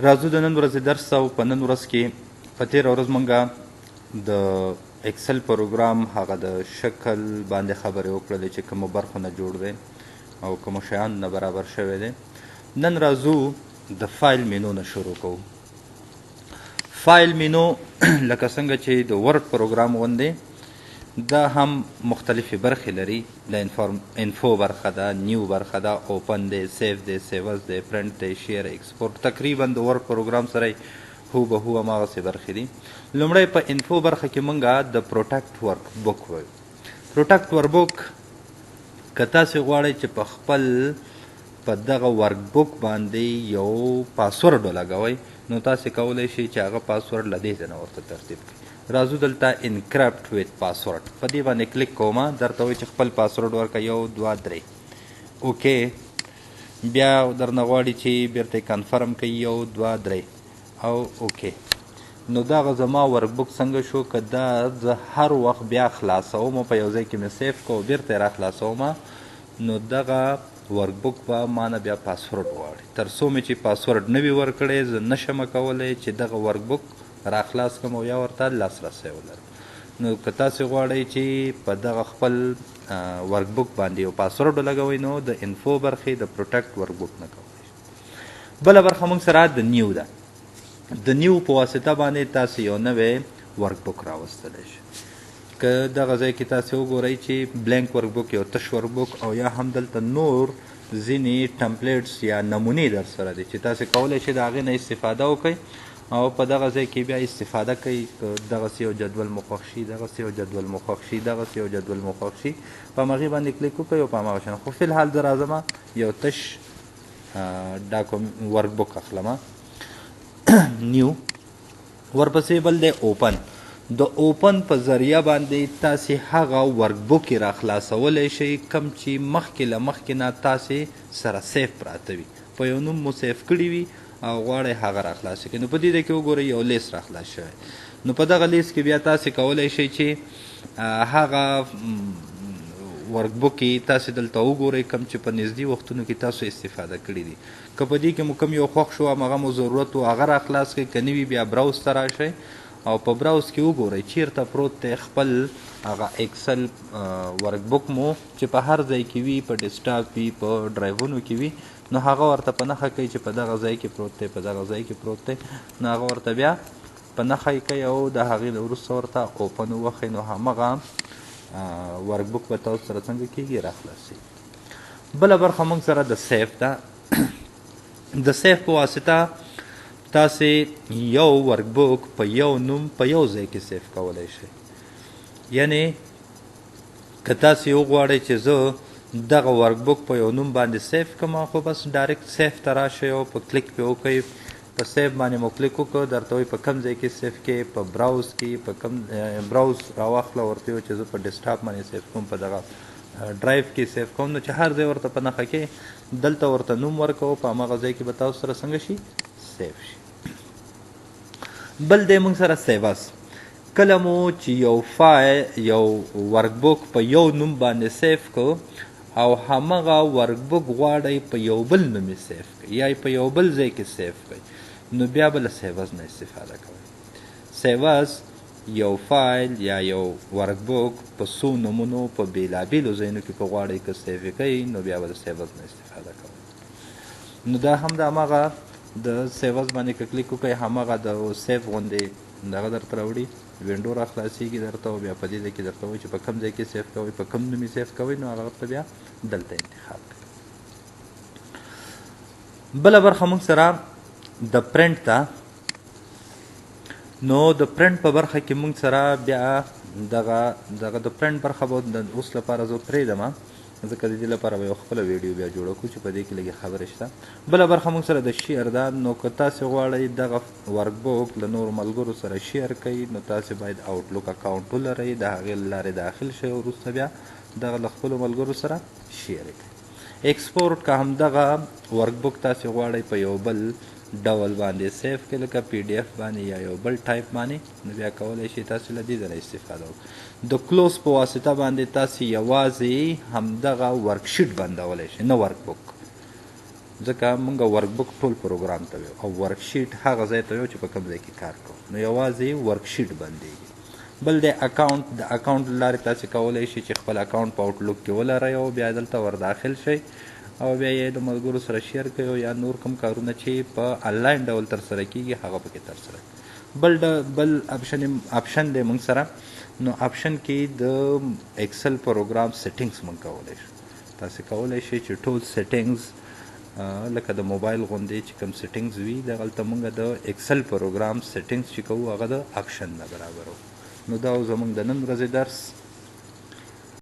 راځو د نن ورځې درس او په نن ورځ کې په تېره ورځ موږ د اکسل پروګرام هغه د شکل باندې خبرې وکړلې چې کومو برخو نه جوړ دی او کومو شیانو نه برابر شوی دی. نن راځو د فایل مینو نه شروع کوو. فایل مینو لکه څنګه چې د ورډ پروګرام غوندې دا هم مختلفې برخې لري. د انفو برخه ده، نیو برخه ده، اوپن دی، سیف دی، سیوز دی، پرنټ دی، شیر، ایکسپورټ. تقریبا د ورډ پروګرام سره هو به هو هماغسې برخې دي. لومړی په انفو برخه کې موږ د پروټکټ ورک بک وایو. پروټکټ ورک بک که تاسې غواړئ چې په خپل په دغه ورک بک باندې یو پاسورډ ولګوئ، نو تاسې کولی شئ چې هغه پاسورډ له دې ځای نه ورته ترتیب کړئ. راځو دلته انکرپټ ویت پاسورډ په دې باندې کلیک کوم. درته وایي چې خپل پاسورډ ورکړه 1 2 3 اوکې. بیا درنه غواړي چې بیرته یې کنفرم کوي 1 2 3 او اوکې. نو دغه زما ورک بک څنګه شو؟ که دا زه هر وخت بیا خلاصوم په یو ځای کې مې سیف کو بیرته یې را خلاصوم، نو دغه ورک بک به ما نه بیا پاسورډ غواړي. تر څو مې چې پاسورډ نه وي ورکړی زه نشم کولی چې دغه ورک بک را خلاص کړم او یا ورته لاسرسی ولرم. نو که تاسې غواړئ چې په دغه خپل ورک بک باندې یو پاسورډ ولګوئ، نو د انفو برخې د پروټکټ ورک بک نه کولی شئ. بله برخه موږ سره د نیو ده. د نیو په واسطه باندې تاسې یو نوی ورک بک راوستلی شئ. که دغه ځای کې تاسې وګورئ چې بلینک ورک بک، یو تش ورک بک، او یا هم دلته نور ځینې ټمپلیټس یا نمونې در سره دي چې تاسې کولی شئ د هغې نه استفاده وکئ او په دغه ځای کې بیا استفاده کوي. دغسې یو جدول مو خوښ شي، دغسې یو جدول مو خوښ شي، دغسې یو جدول مو خوښ شي، په همغې باندې کلیک وکړئ او په همغه شان. خو فی الحال زه راځم یو تش ورک بک اخلم. نیو. ورپسې بل دی اوپن. د اوپن په ذریعه باندې تاسې هغه ورک بک یې را خلاصولی شئ کوم چې مخکې له مخکې نه تاسې سره سیف پراته وي، په یو نوم مو سیف کړي وي او غواړئ هغه را خلاص کړئ. نو په دې ځای کې وګورئ یو لیست را خلاص شوی. نو په دغه لیست کې بیا تاسې کولی شئ چې هغه ورک بک یې تاسې دلته وګورئ کوم چې په نږدې وختونو کې تاسو استفاده کړي دي. که په دې کې مو کوم یو خوښ شو هغه مو ضرورت و هغه را خلاص کړئ، که نه وي بیا براوز ته راشئ او په براوز کې وګورئ چیرته پروت دی خپل هغه اکسل ورک بک مو چې په هر ځای کې وي، په ډیسکټاپ وي، په ډرایوونو کې وي، نو هغه ورته په نښه کوي چې په دغه ځای کې پروت دی، په دغه ځای کې پروت دی. نو هغه ورته بیا په نښه یې کوي او د هغې نه وروسته ورته اوپن ووهئ، نو همغه ورک بک به تاسو سره څنګه کېږي را خلاصېږي. بله برخه موږ سره د سیف ده. د سیف په واسطه تاسې یو ورک بک په یو نوم په یو ځای کې سیف کولی شئ. یعنې که تاسې وغواړئ چې زه دغه ورک بک په یو نوم باندې سیف کړم، خو بس ډایرکټ سیف ته راشئ او په کلیک پې وکئ. په سیف باندې مو کلیک وکړ، درته وایي په کوم ځای کې سیف کې، په براوز کې، په کوم براوز راواخله، ورته وایي چې زه په ډیسکټاپ باندې سیف کوم، په دغه ډرایو کې سیف کوم. نو چې هر ځای ورته په نښه کې دلته ورته نوم ورکوو، په هماغه ځای کې به تاسو سره څنګه شي؟ سیف شي. بل دی موږ سره سیوز. کله مو چې یو فایل یو ورک بک په یو نوم باندې سیف کو او همغه ورک بک غواړئ په یو بل نوم یې سیف کړئ یا په یو بل ځای کې سیف کړئ، نو بیا به له سیوز نه استفاده کوئ. سیوز یو فایل یا یو ورک بک په څو نومونو په بېلابېلو ځایونو کې که غواړئ که سیف یې کوئ، نو بیا به له سیوز نه استفاده کوئ. نو دا هم د همغه د سیوز باندې که کلیک وکړئ، همغه د سیف غوندې دغه درته راوړي، وینډو را خلاصېږي درته، او بیا په دې ځای کې درته وایي چې په کوم ځای کې سیف کوئ، په کوم نوم یې سیف کوئ، نو هغه ورته بیا دلته انتخاب کړئ. بله برخه موږ سره د پرنټ ده. نو د پرنټ په برخه کې موږ سره بیا دغه د پرنټ برخه به اوس لپاره زه پرېږدم، ځکه د دې لپاره به یو خپله ویډیو بیا جوړه کړو چې په دې کې لږې خبرې شته. بله برخه موږ سره د شیر ده. نو که تاسې غواړئ دغه ورک بک له نورو ملګرو سره شیر کوئ، نو تاسې باید آوټلوک اکاونټ ولرئ، د هغې له لارې داخل شئ او وروسته بیا دغه له خپلو ملګرو سره شیر کړئ. ایکسپورټ که همدغه ورک بک تاسې غواړئ په یو بل ډول باندې سیف کړئ، لکه پی ډي اف باندې یا یو بل ټایپ باندې، نو بیا کولی شئ تاسې له دې ځایه استفاده وکړئ. د کلوز په واسطه باندې تاسې یوازې همدغه ورکشیټ بندولی شئ، نه ورک بک. ځکه موږ ورک بک ټول پروګرام ته ویو او ورک شیټ هغه ځای ته ویو چې په کوم ځای کې کار کوو نو یوازې ورک شیټ بندېږي. بل د اکاونټ له لارې تاسې کولی شئ چې خپل اکاونټ په آوټلوک کې ولرئ او بیا دلته ور داخل شئ او بیا یې د ملګرو سره شیر کړئ او یا نور کوم کارونه چې په انلاین ډول ترسره کیږي هغه پکې ترسره کړئ. بل آپشن دی موږ سره نو آپشن کې د ایکسل پروګرام سیټینګز موږ کولی شو. تاسې کولی شئ چې ټول سیټینګز لکه د موبایل غوندې چې کوم سیټینګز وي دغلته موږ د ایکسل پروګرام سیټینګز چې کوو هغه د آپشن نه برابرو. نو دا زموږ د نن ورځې درس